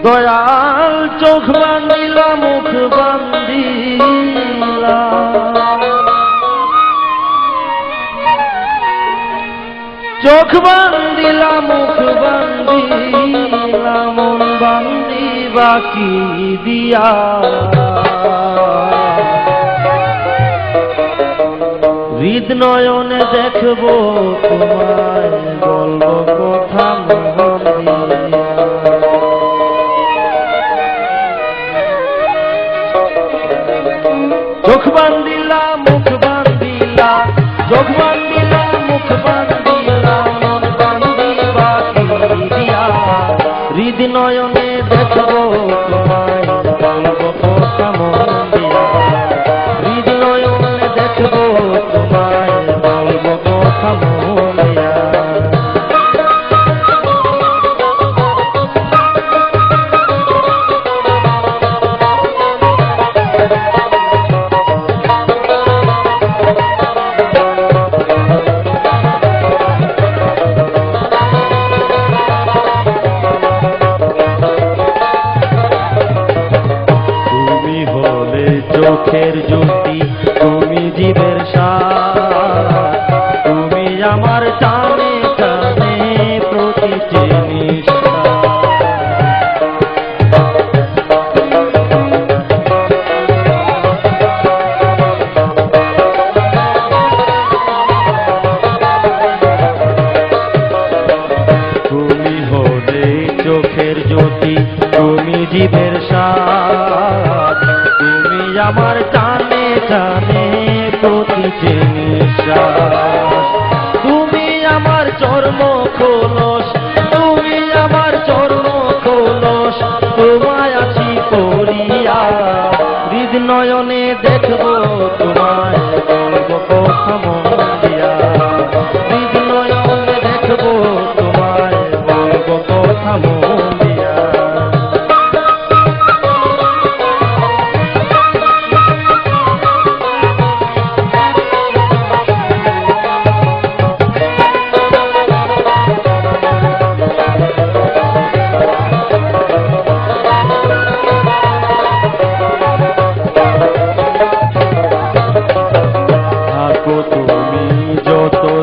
দয়াল চোখ বান্ধিলা মুখ বান্ধিলা চোখ বান্ধিলা মুখ বান্ধিলা মন বান্ধিবা কি দিয়া হৃদনয়নে দেখব তোমায় বলবো কথা মন দিয়া চোখ বান্ধিলা মুখ বান্ধিলা চোখ বান্ধিলা মুখ বান্ধিলা মন বান্ধিবা কি দিয়া হৃদনয়নে দেখব তোমায় বলবো কথা মন দিয়া হৃদনয়নে দেখব তোমায় বলবো কথা মন দিয়া চোখের জ্যোতি তুমি জীবের সার তুমি আমার টানে টানে প্রতিটি নিঃশ্বাস তুমি হলে চোখের জ্যোতি তুমি জীবের সার তুমি আমার টানে টানে প্রতিটি নিঃশ্বাস তুমি আমার চর্ম খোলস তুমি আমার চর্ম খোলস তোমায় আছি করিয়া হৃদনয়নে দেখব তোমায় বলবো কথা মন দিয়া হৃদনয়নে দেখব তোমায় বলবো কথা মন দিয়া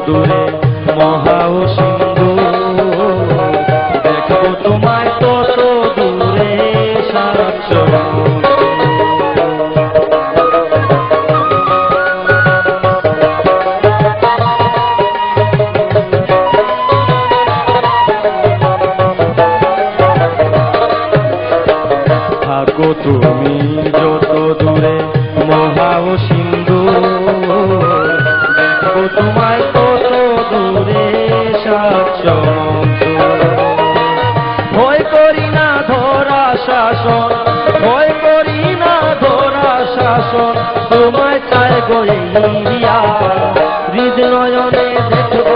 দূরে মহা ও সিন্ধু দেখবো তোমায় তত দূরে সারাচ্ছ থাকো তুমি যত দূরে মহা ও সিন্ধু দেখবো তোমায় ভয় করি না ধরা শাসন ভয় করি না ধরা শাসন তোমায় চাই গইয়া হৃদনয়নে দেখব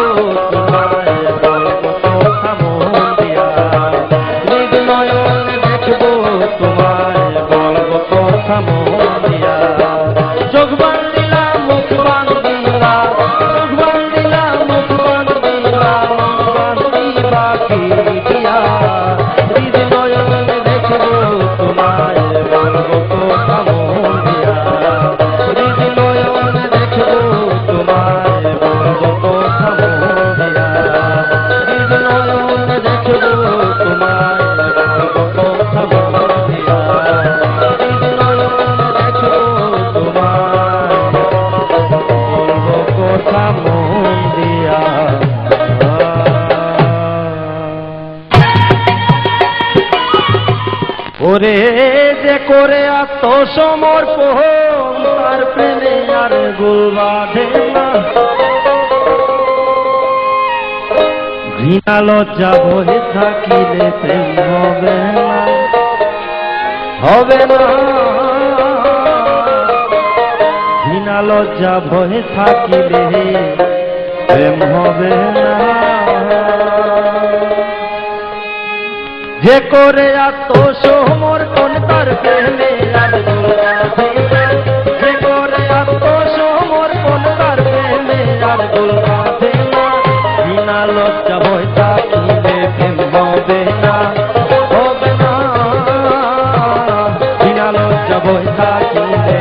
তোমায় বলবো কথা মন দিয়া হৃদনয়নে দেখব তোমায় বলবো কথা মন দিয়া চোখ বান্ধিলা মুখ বান্ধিলা চোখ বান্ধিলা মুখ বান্ধিলা বাকি দিয়া হৃদনয়নে দেখব তোমায় বলবো কথা মন দিয়া হৃদনয়নে দেখব তোমায় বলবো কথা মন দিয়া হৃদনয়নে দেখব তোমায় বলবো কথা মন দিয়া হৃদনয়নে দেখব তোমায় বলবো কথা মন দিয়া ওরে যে করে আত্মসমর্পণ তার প্রেমে আর গোল বাঁধে না ঘৃণা লজ্জা ভয়ে থাকিলে প্রেম হবে না হবে না ঘৃণা লজ্জা ভয়ে থাকিলে প্রেম হবে না যে করে আত্মসমর্পণ তার প্রেমে আর গোল বাঁধে না যে করে আত্মসমর্পণ তার প্রেমে আর গোল বাঁধে না ঘৃণা লজ্জা ভয় থাকিলে প্রেম হবে না হবে না বই থাকিলে